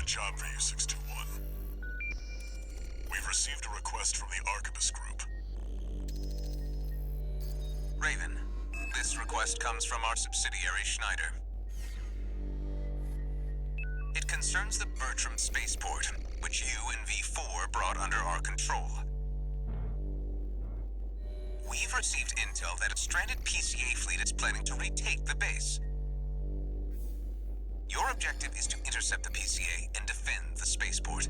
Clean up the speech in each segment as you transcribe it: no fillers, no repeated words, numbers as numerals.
Got a job for you, 621. We've received a request from the Archibus Group. Raven, this request comes from our subsidiary, Schneider. It concerns the Bertram spaceport, which you and V4 brought under our control. We've received intel that a stranded PCA fleet is planning to retake the base. Your objective is to intercept the PCA and defend the spaceport.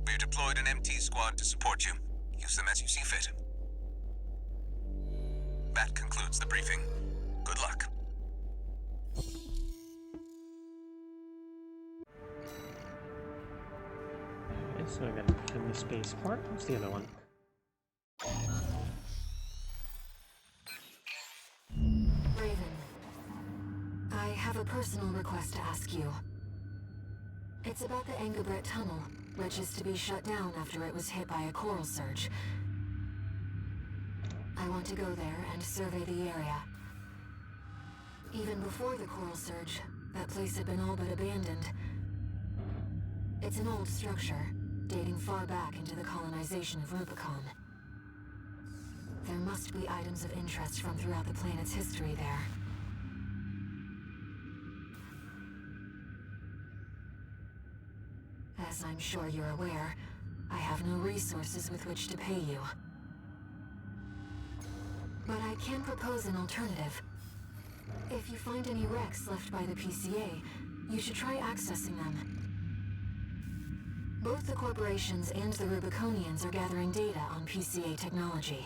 We've deployed an MT squad to support you. Use them as you see fit. That concludes the briefing. Good luck. Okay, so I gotta defend the spaceport. What's the other one? Raven, I have a personal request to ask you. It's about the Engabret Tunnel, which is to be shut down after it was hit by a coral surge. I want to go there and survey the area. Even before the coral surge, that place had been all but abandoned. It's an old structure, dating far back into the colonization of Rubicon. There must be items of interest from throughout the planet's history there. As I'm sure you're aware, I have no resources with which to pay you. But I can propose an alternative. If you find any wrecks left by the PCA, you should try accessing them. Both the corporations and the Rubiconians are gathering data on PCA technology.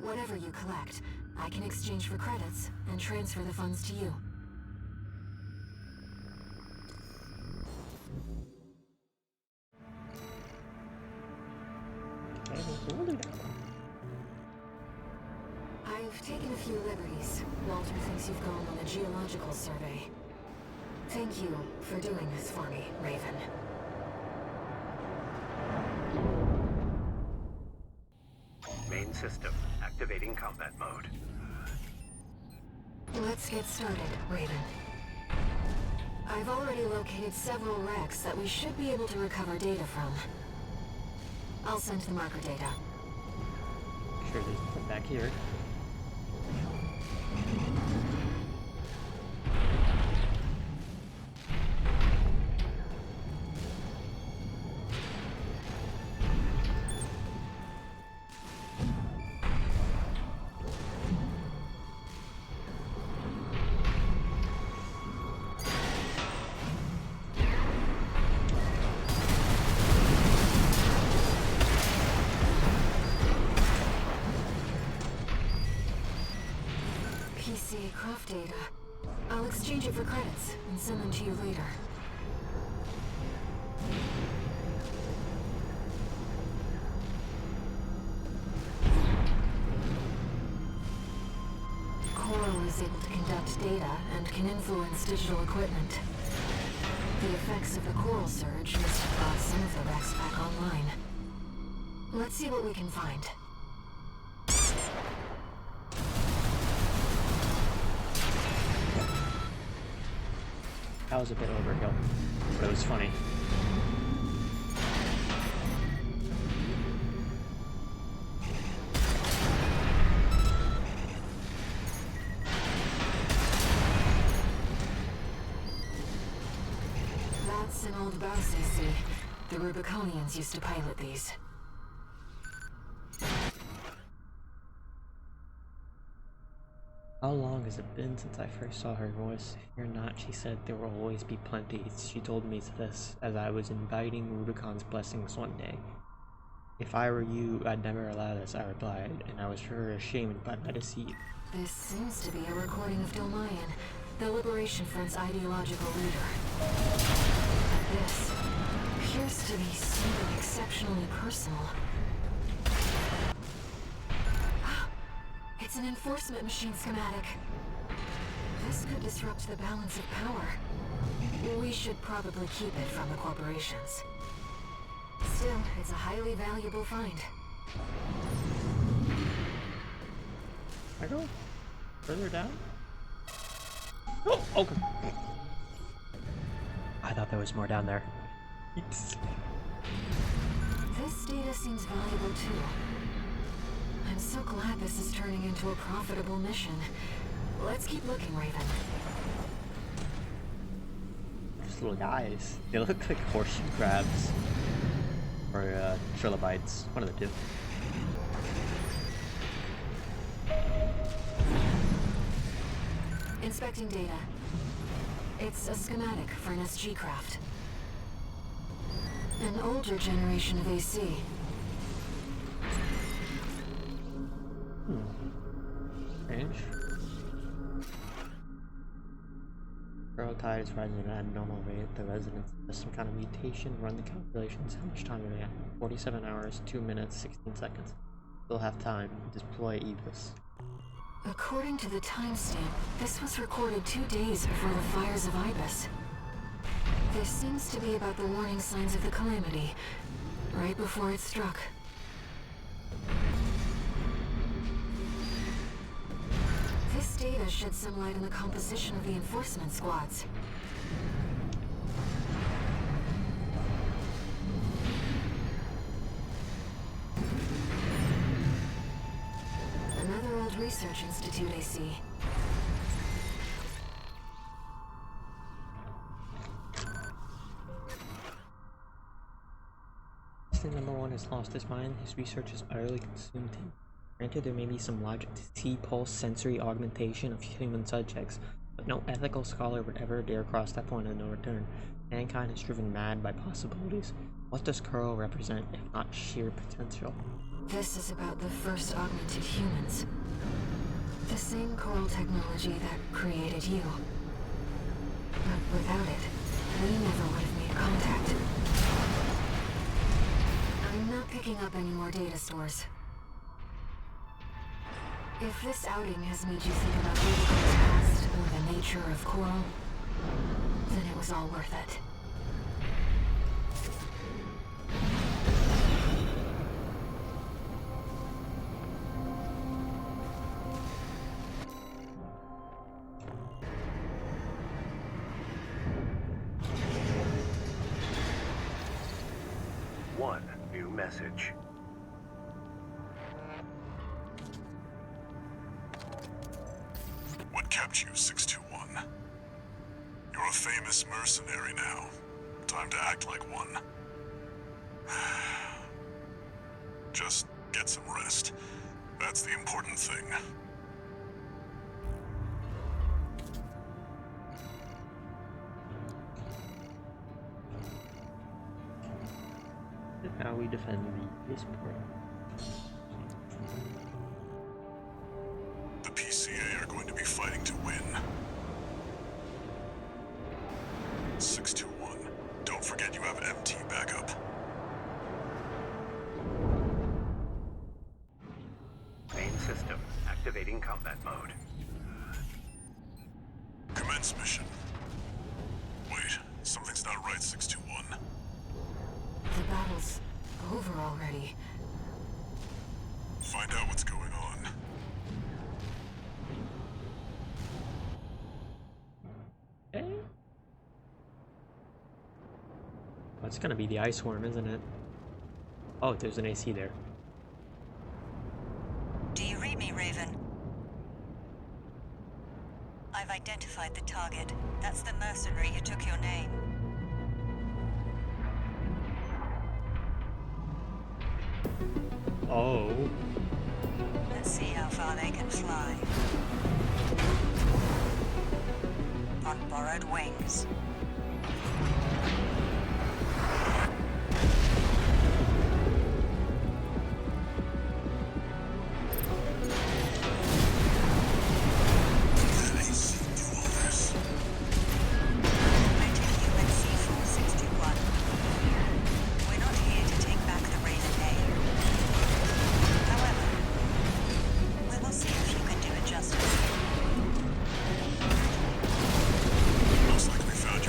Whatever you collect, I can exchange for credits and transfer the funds to you. Okay, we'll do that one. I've taken a few liberties. Walter thinks you've gone on a geological survey. Thank you for doing this for me, Raven. Main system, activating combat mode. Let's get started, Raven. I've already located several wrecks that we should be able to recover data from. I'll send the marker data. Sure, there's nothing back here. PCA craft data. I'll exchange it for credits and send them to you later. Coral is able to conduct data and can influence digital equipment. The effects of the coral surge must have brought some of the wrecks back online. Let's see what we can find. That was a bit overkill, but it was funny. That's an old bus, I see. The Rubiconians used to pilot these. How long has it been since I first saw her voice? Fear not, she said, there will always be plenty. She told me this as I was inviting Rubicon's blessings one day. If I were you, I'd never allow this, I replied, and I was sure ashamed by my deceit. This seems to be a recording of Domayan, the Liberation Front's ideological leader. But this appears to be something exceptionally personal. It's an enforcement machine schematic. This could disrupt the balance of power. We should probably keep it from the corporations. Still, it's a highly valuable find. I go further down? Oh, okay. I thought there was more down there. Oops. This data seems valuable too. I'm so glad this is turning into a profitable mission. Let's keep looking, Raven. These little guys. They look like horseshoe crabs. Or trilobites. One of the two. Inspecting data. It's a schematic for an SG craft. An older generation of AC. Strange. Girl tide is rising at an abnormal rate. The residents has some kind of mutation. Run the calculations. How much time do we have? 47 hours, 2 minutes, 16 seconds. Still have time. Deploy Aegis. According to the timestamp, this was recorded 2 days before the fires of Ibis. This seems to be about the warning signs of the calamity, right before it struck. This data sheds some light on the composition of the enforcement squads. Another old research institute I see. Number 1 has lost his mind. His research has utterly consumed him. Granted, there may be some logic to T-pulse sensory augmentation of human subjects, but no ethical scholar would ever dare cross that point of no return. Mankind is driven mad by possibilities. What does Curl represent, if not sheer potential? This is about the first augmented humans. The same coral technology that created you. But without it, we never would have made contact. I'm not picking up any more data stores. If this outing has made you think about Rubicon's past or the nature of coral, then it was all worth it. One new message. What kept you, 621? You're a famous mercenary now. Time to act like one. Just get some rest. That's the important thing. How we defend the spaceport. The PCA are going to be fighting to win. 621, don't forget you have MT backup. Main system activating combat mode. Commence mission. Wait, something's not right, 621. The battle's over already. Find out what's going on. Okay. Well, it's gonna be the ice worm, isn't it? Oh, there's an AC there. Do you read me, Raven? I've identified the target. That's the mercenary who took your name. Oh. Let's see how far they can fly. On borrowed wings. That AC do all this. I take you at C461. We're not here to take back the Raven name. However, we will see if you can do it justice. Looks like we found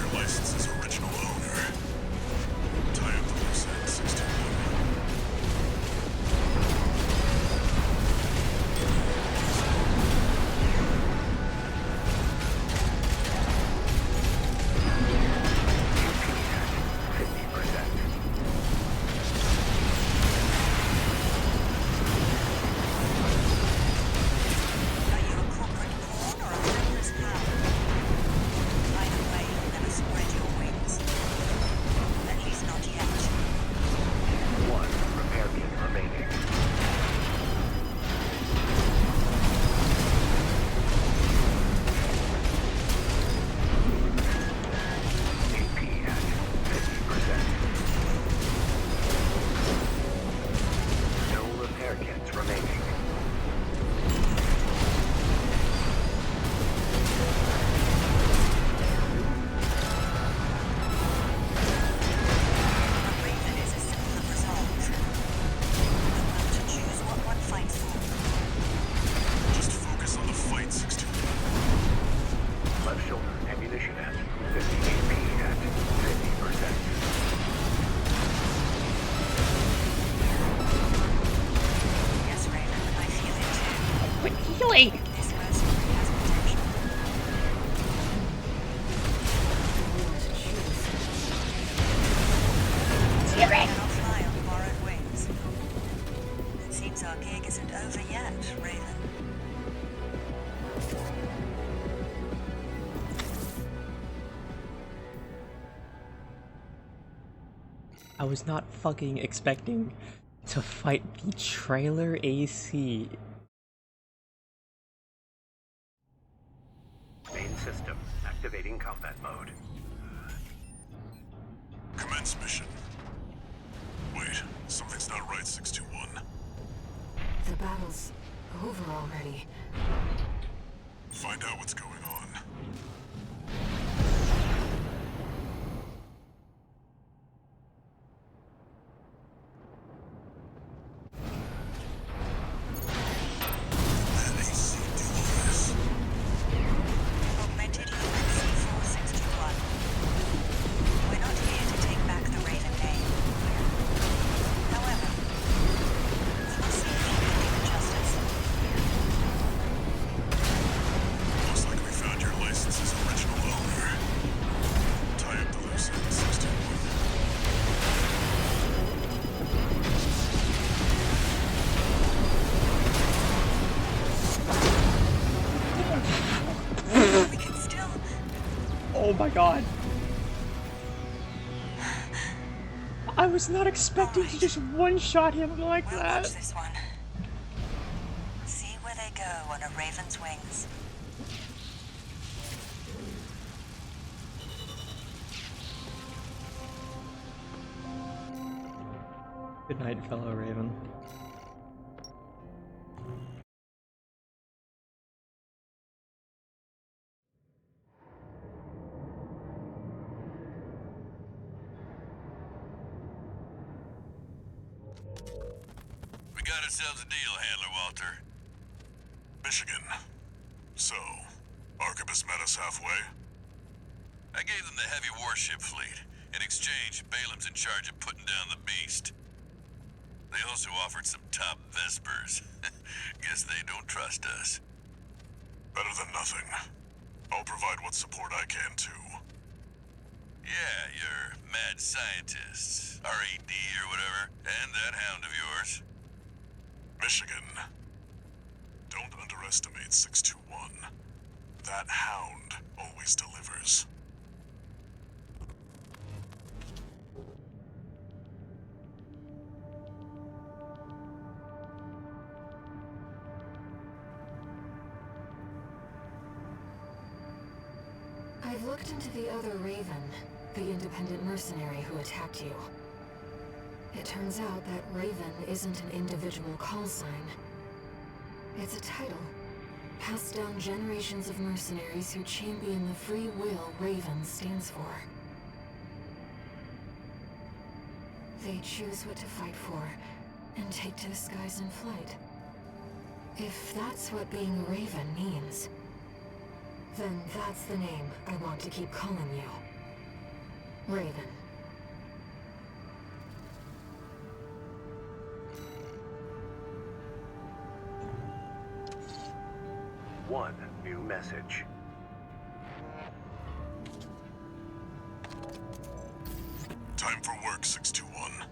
I was not fucking expecting to fight the trailer AC. Main system activating combat mode. Commence mission. Wait, something's not right, 621. The battle's over already. Find out what's going on. That AC do this. Augmented human C461. We're not here to take back the Raven name. However, we will see if you can do it justice. Looks like we found your license's original owner. Tie up the loose ends, 621. We can still... Oh my god. I was not expecting to just one-shot him like We'll that. watch this one. See where they go on a Raven's wings. Good night, fellow Raven. We got ourselves a deal, Handler Walter. Michigan. So, Arquebus met us halfway? I gave them the heavy warship fleet. In exchange, Balaam's in charge of putting down the beast. They also offered some top Vespers. Guess they don't trust us. Better than nothing. I'll provide what support I can, too. Yeah, your mad scientists, RED or whatever, and that hound of yours. Michigan. Don't underestimate 621. That hound always delivers. I've looked into the other Raven, the independent mercenary who attacked you. It turns out that Raven isn't an individual call sign. It's a title, passed down generations of mercenaries who champion the free will Raven stands for. They choose what to fight for, and take to the skies in flight. If that's what being a Raven means, then that's the name I want to keep calling you. Raven. One new message. Time for work, 621.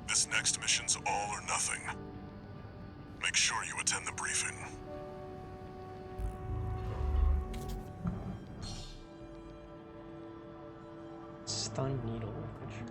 This next mission's all or nothing. Make sure you attend the briefing. Stun needle. Okay.